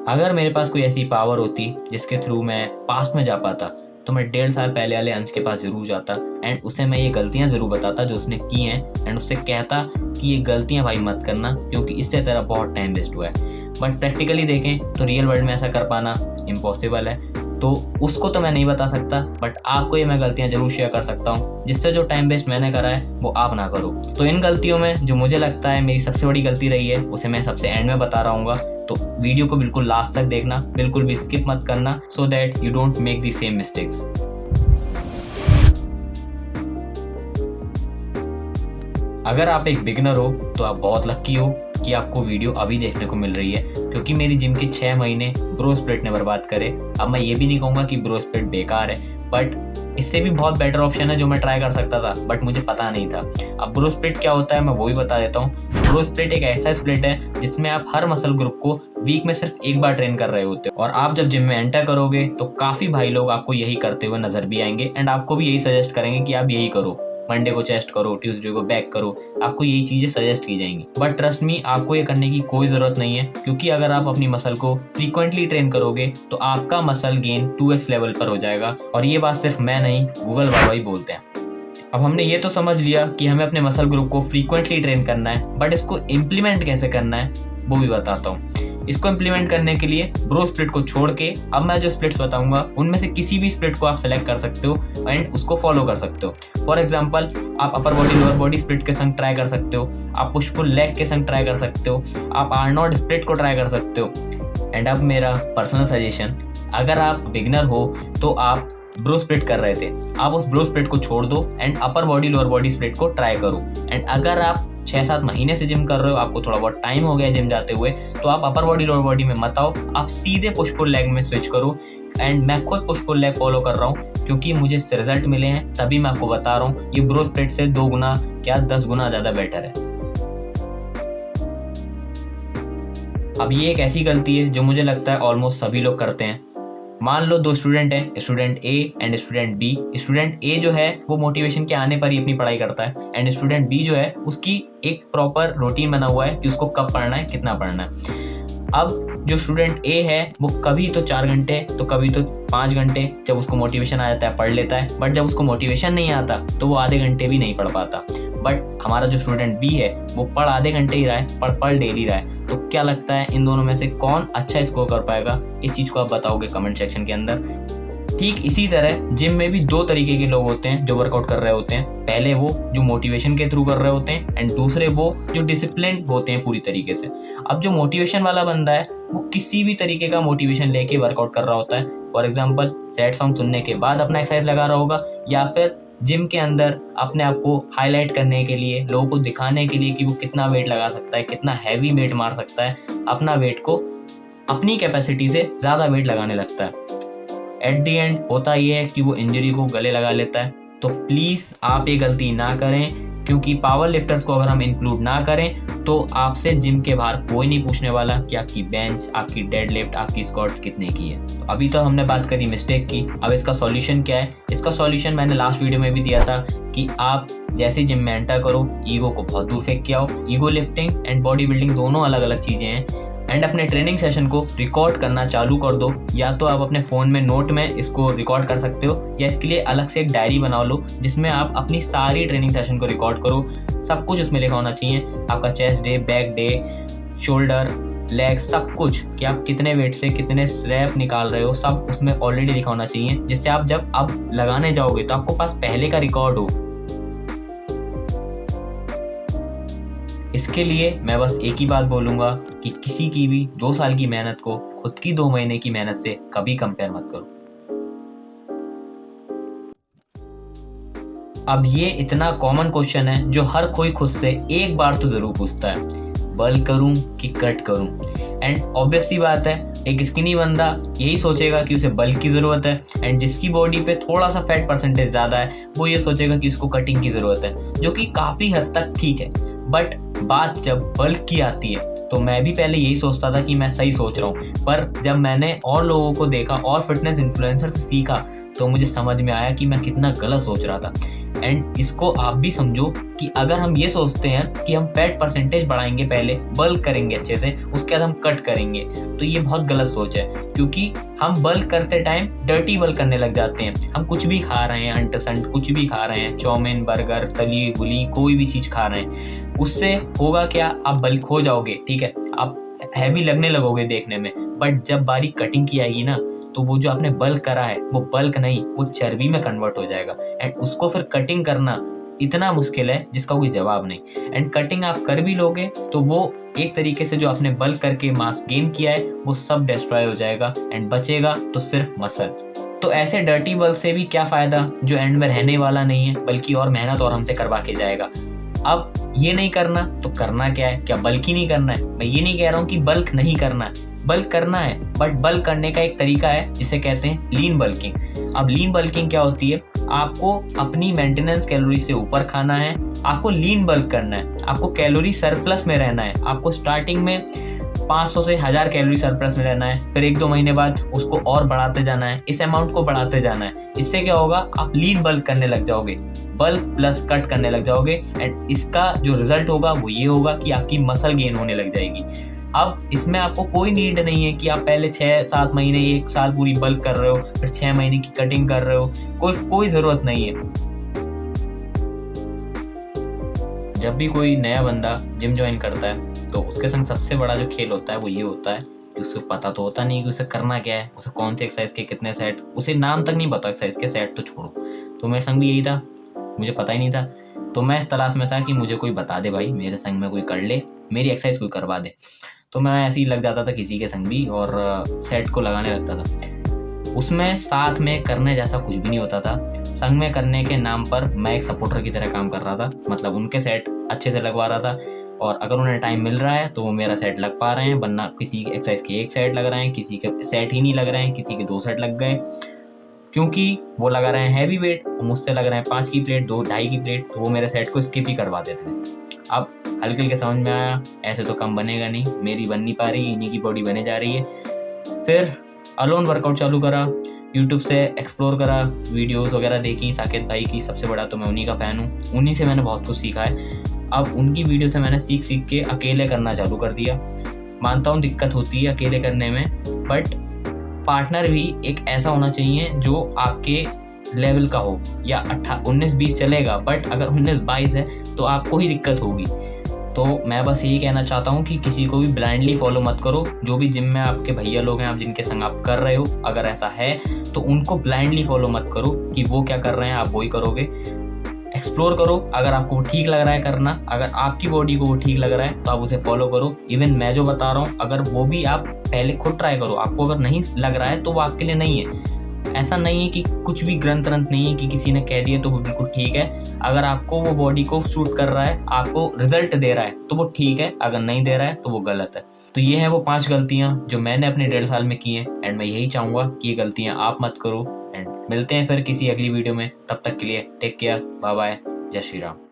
अगर मेरे पास कोई ऐसी पावर होती जिसके थ्रू मैं पास्ट में जा पाता तो मैं 1.5 साल पहले वाले अंश के पास ज़रूर जाता एंड उसे मैं ये गलतियाँ ज़रूर बताता जो उसने की हैं एंड उससे कहता कि ये गलतियाँ भाई मत करना क्योंकि इससे तेरा बहुत टाइम वेस्ट हुआ है। बट प्रैक्टिकली देखें तो रियल वर्ल्ड में ऐसा कर पाना इम्पॉसिबल है, तो उसको तो मैं नहीं बता सकता बट आपको ये मैं गलतियाँ ज़रूर शेयर कर सकता हूँ जिससे जो टाइम वेस्ट मैंने करा है वो आप ना करो। तो इन गलतियों में जो मुझे लगता है मेरी सबसे बड़ी गलती रही है उसे मैं सबसे एंड में बता रहा हूँ, तो वीडियो को बिल्कुल लास्ट तक देखना, बिल्कुल भी स्किप मत करना so that you don't make the same mistakes. अगर आप एक बिगिनर हो तो आप बहुत लकी हो कि आपको वीडियो अभी देखने को मिल रही है क्योंकि मेरी जिम के 6 महीने ब्रो स्प्लिट ने बर्बाद करे। अब मैं ये भी नहीं कहूँगा कि ब्रो स्प्लिट बेकार है, बट इससे भी बहुत बेटर ऑप्शन है जो मैं ट्राई कर सकता था बट मुझे पता नहीं था। अब ब्रो स्प्लिट क्या होता है मैं वो भी बता देता हूँ। ब्रो स्प्लिट एक ऐसा स्प्लिट है जिसमें आप हर मसल ग्रुप को वीक में सिर्फ एक बार ट्रेन कर रहे होते हो और आप जब जिम में एंटर करोगे तो काफ़ी भाई लोग आपको यही करते हुए नजर भी आएंगे एंड आपको भी यही सजेस्ट करेंगे कि आप यही करो, मंडे को चेस्ट करो, ट्यूसडे को बैक करो, आपको यही चीज़ें सजेस्ट की जाएंगी। बट ट्रस्ट मी आपको ये करने की कोई ज़रूरत नहीं है क्योंकि अगर आप अपनी मसल को फ्रीक्वेंटली ट्रेन करोगे तो आपका मसल गेन 2x लेवल पर हो जाएगा और ये बात सिर्फ मैं नहीं गूगल बाबा ही बोलते हैं। अब हमने ये तो समझ लिया कि हमें अपने मसल ग्रुप को फ्रीक्वेंटली ट्रेन करना है, बट इसको इम्प्लीमेंट कैसे करना है वो भी बताता हूँ। इसको इम्प्लीमेंट करने के लिए ब्रो स्प्लिट को छोड़ के अब मैं जो स्प्लिट्स बताऊंगा उनमें से किसी भी स्प्लिट को आप सेलेक्ट कर सकते हो एंड उसको फॉलो कर सकते हो। फॉर एग्जांपल आप upper body lower body split के संग ट्राई कर सकते हो, आप पुश पुल लेग के संग ट्राई कर सकते हो, आप आर्नोल्ड स्प्लिट को ट्राई कर सकते हो। एंड अब मेरा पर्सनल सजेशन, अगर आप बिगिनर हो तो आप ब्रो स्प्लिट कर रहे थे, आप उस ब्रो स्प्लिट को छोड़ दो and upper body lower body split को ट्राई करो। एंड अगर आप 6-7 महीने से जिम कर रहे हो, आपको थोड़ा बहुत टाइम हो गया जिम जाते हुए, तो आप अपर बॉडी लोअर बॉडी में मत आओ, आप सीधे पुश पुल लेग में स्विच करो। एंड मैं खुद पुश पुल लेग फॉलो कर रहा हूँ क्योंकि मुझे इससे रिजल्ट मिले हैं, तभी मैं आपको बता रहा हूँ ये ब्रो स्प्लिट से 2 गुना क्या 10 गुना ज़्यादा बेटर है। अब ये एक ऐसी गलती है जो मुझे लगता है ऑलमोस्ट सभी लोग करते हैं। मान लो 2 स्टूडेंट हैं, student A and student B. Student A जो है वो मोटिवेशन के आने पर ही अपनी पढ़ाई करता है एंड स्टूडेंट बी जो है उसकी एक प्रॉपर रूटीन बना हुआ है कि उसको कब पढ़ना है, कितना पढ़ना है। अब जो स्टूडेंट ए है वो कभी तो 4 घंटे तो कभी तो 5 घंटे जब उसको मोटिवेशन आ जाता है पढ़ लेता है, बट जब उसको मोटिवेशन नहीं आता तो वो आधे घंटे भी नहीं पढ़ पाता। बट हमारा जो स्टूडेंट बी है वो पढ़ आधे घंटे ही रहा है, पढ़ डेली रहा है। तो क्या लगता है इन दोनों में से कौन अच्छा स्कोर कर पाएगा? इस चीज़ को आप बताओगे कमेंट सेक्शन के अंदर। ठीक इसी तरह जिम में भी 2 तरीके के लोग होते हैं जो वर्कआउट कर रहे होते हैं। पहले वो जो मोटिवेशन के थ्रू कर रहे होते हैं एंड दूसरे वो जो डिसिप्लिन होते हैं पूरी तरीके से। अब जो मोटिवेशन वाला बंदा है वो किसी भी तरीके का मोटिवेशन लेके वर्कआउट कर रहा होता है। फॉर एग्जाम्पल सैड सॉन्ग सुनने के बाद अपना एक्सरसाइज लगा रहा होगा या फिर जिम के अंदर अपने आप को हाईलाइट करने के लिए, लोगों को दिखाने के लिए कि वो कितना वेट लगा सकता है, कितना हैवी वेट मार सकता है, अपना वेट को अपनी कैपेसिटी से ज़्यादा वेट लगाने लगता है। एट दी एंड होता ये है कि वो इंजरी को गले लगा लेता है। तो प्लीज़ आप ये गलती ना करें क्योंकि पावर लिफ्टर्स को अगर हम इंक्लूड ना करें तो आपसे जिम के बाहर कोई नहीं पूछने वाला कि आपकी बेंच, आपकी डेड लिफ्ट, आपकी स्क्वाट्स कितने की है। तो अभी तो हमने बात करी मिस्टेक की, अब इसका सॉल्यूशन क्या है? इसका सॉल्यूशन मैंने लास्ट वीडियो में भी दिया था कि आप जैसे जिम में एंटर करो ईगो को बहुत दूर फेंक के आओ। Ego lifting and body building दोनों अलग अलग चीज़ें हैं एंड अपने ट्रेनिंग सेशन को रिकॉर्ड करना चालू कर दो। या तो आप अपने फ़ोन में नोट में इसको रिकॉर्ड कर सकते हो या इसके लिए अलग से एक डायरी बना लो जिसमें आप अपनी सारी ट्रेनिंग सेशन को रिकॉर्ड करो। सब कुछ उसमें लिखा होना चाहिए, आपका chest day, back day, shoulder, leg, सब कुछ कि आप कितने वेट से कितने रैप निकाल रहे हो, सब उसमें ऑलरेडी लिखा होना चाहिए जिससे आप जब अब लगाने जाओगे तो आपको पास पहले का रिकॉर्ड हो। इसके लिए मैं बस एक ही बात बोलूँगा कि किसी की भी 2 साल की मेहनत को खुद की 2 महीने की मेहनत से कभी कंपेयर मत करो। अब ये इतना कॉमन क्वेश्चन है जो हर कोई खुद से एक बार तो ज़रूर पूछता है, बल्क करूँ कि कट करूँ? एंड ऑब्वियस सी बात है एक स्किनी बंदा यही सोचेगा कि उसे बल्क की ज़रूरत है एंड जिसकी बॉडी पे थोड़ा सा फैट परसेंटेज ज़्यादा है वो ये सोचेगा कि उसको कटिंग की ज़रूरत है, जो कि काफ़ी हद तक ठीक है। बट बात जब बल्क की आती है तो मैं भी पहले यही सोचता था कि मैं सही सोच रहा हूँ, पर जब मैंने और लोगों को देखा और फिटनेस इन्फ्लुएंसर से सीखा तो मुझे समझ में आया कि मैं कितना गलत सोच रहा था। एंड इसको आप भी समझो कि अगर हम ये सोचते हैं कि हम फैट परसेंटेज बढ़ाएंगे, पहले बल्क करेंगे अच्छे से, उसके बाद हम कट करेंगे, तो ये बहुत गलत सोच है। क्योंकि हम बल्क करते टाइम डर्टी बल्क करने लग जाते हैं। हम कुछ भी खा रहे हैं, अंट संट कुछ भी खा रहे हैं, चाउमीन, बर्गर, तली गुली, कोई भी चीज़ खा रहे हैं, उससे होगा क्या, आप बल्क हो जाओगे, ठीक है, आप हैवी लगने लगोगे देखने में। बट जब बारी कटिंग की आएगी ना, तो वो जो आपने बल्क करा है वो बल्क नहीं, वो चर्बी में कन्वर्ट हो जाएगा। एंड उसको फिर कटिंग करना इतना मुश्किल है जिसका कोई जवाब नहीं। एंड कटिंग आप कर भी लोगे तो वो एक तरीके से जो आपने बल्क करके मास गेन किया है वो सब डिस्ट्रॉय हो जाएगा एंड बचेगा तो सिर्फ मसल। तो ऐसे डर्टी बल्क से भी क्या फायदा जो एंड में रहने वाला नहीं है, बल्कि और मेहनत और हमसे करवा के जाएगा। अब ये नहीं करना तो करना क्या है, क्या बल्क ही नहीं करना है? मैं ये नहीं कह रहा हूँ कि बल्क नहीं करना है, बल्क करना है, बट बल्क करने का एक तरीका है जिसे कहते हैं लीन बल्किंग। अब लीन बल्किंग क्या होती है, आपको अपनी मेंटेनेंस कैलोरी से ऊपर खाना है, आपको लीन बल्क करना है, आपको कैलोरी सरप्लस में रहना है। आपको स्टार्टिंग में 500 से 1000 कैलोरी सरप्लस में रहना है, फिर 1-2 महीने बाद उसको और बढ़ाते जाना है, इस अमाउंट को बढ़ाते जाना है। इससे क्या होगा, आप लीन बल्क करने लग जाओगे, बल्क प्लस कट करने लग जाओगे एंड इसका जो रिजल्ट होगा वो ये होगा कि आपकी मसल गेन होने लग जाएगी। अब इसमें आपको कोई नीड नहीं है कि आप पहले 6-7 महीने 1 साल पूरी बल्क कर रहे हो, फिर 6 महीने की कटिंग कर रहे हो, कोई ज़रूरत नहीं है। जब भी कोई नया बंदा जिम ज्वाइन करता है तो उसके संग सबसे बड़ा जो खेल होता है वो ये होता है कि उसे पता तो होता नहीं कि उसे करना क्या है, उसे कौन से एक्सरसाइज के कितने सेट, उसे नाम तक नहीं पता, एक्सरसाइज के सेट तो छोड़ो। तो मेरे संग भी यही था, मुझे पता ही नहीं था। तो मैं इस तलाश में था कि मुझे कोई बता दे, भाई मेरे संग में कोई कर ले, मेरी एक्सरसाइज कोई करवा दे। तो मैं ऐसे ही लग जाता था किसी के संग भी और सेट को लगाने लगता था। उसमें साथ में करने जैसा कुछ भी नहीं होता था। संग में करने के नाम पर मैं एक सपोर्टर की तरह काम कर रहा था, मतलब उनके सेट अच्छे से लगवा रहा था और अगर उन्हें टाइम मिल रहा है तो वो मेरा सेट लग पा रहे हैं, वरना किसी के एक्सरसाइज के 1 सेट लग रहे हैं, किसी के सेट ही नहीं लग रहे हैं, किसी के 2 सेट लग गए, क्योंकि वो लगा रहे हैं हैवी वेट और मुझसे लग रहे हैं 5 की प्लेट, 2-2.5 की प्लेट, तो वो मेरे सेट को स्किप ही करवा देते थे। अब हल्के हल्के समझ में आया ऐसे तो कम बनेगा नहीं, मेरी बन नहीं पा रही, इन्हीं की बॉडी बने जा रही है। फिर अलोन वर्कआउट चालू करा, यूट्यूब से एक्सप्लोर करा, वीडियोस वगैरह देखी साकेत भाई की, सबसे बड़ा तो मैं उन्हीं का फ़ैन हूँ, उन्हीं से मैंने बहुत कुछ सीखा है। अब उनकी वीडियो से मैंने सीख के अकेले करना चालू कर दिया। मानता हूँ दिक्कत होती है अकेले करने में, बट पार्टनर भी एक ऐसा होना चाहिए जो आपके लेवल का हो, या 19-20 चलेगा, बट अगर 19-22 है तो आपको ही दिक्कत होगी। तो मैं बस यही कहना चाहता हूँ कि किसी को भी ब्लाइंडली फॉलो मत करो। जो भी जिम में आपके भैया लोग हैं, आप जिनके संग आप कर रहे हो, अगर ऐसा है तो उनको ब्लाइंडली फॉलो मत करो कि वो क्या कर रहे हैं आप वही करोगे। एक्सप्लोर करो, अगर आपको वो ठीक लग रहा है करना, अगर आपकी बॉडी को वो ठीक लग रहा है तो आप उसे फॉलो करो। इवन मैं जो बता रहा हूँ अगर वो भी आप पहले खुद ट्राई करो, आपको अगर नहीं लग रहा है तो वो आपके लिए नहीं है। ऐसा नहीं है कि कुछ भी ग्रंथ नहीं है कि किसी ने कह दिया तो वो बिल्कुल ठीक है। अगर आपको वो बॉडी को सूट कर रहा है, आपको रिजल्ट दे रहा है तो वो ठीक है, अगर नहीं दे रहा है तो वो गलत है। तो ये है वो 5 गलतियां जो मैंने अपने 1.5 साल में की हैं एंड मैं यही चाहूँगा कि ये गलतियां आप मत करो। एंड मिलते हैं फिर किसी अगली वीडियो में, तब तक के लिए टेक केयर, बाय बाय, जय श्री राम।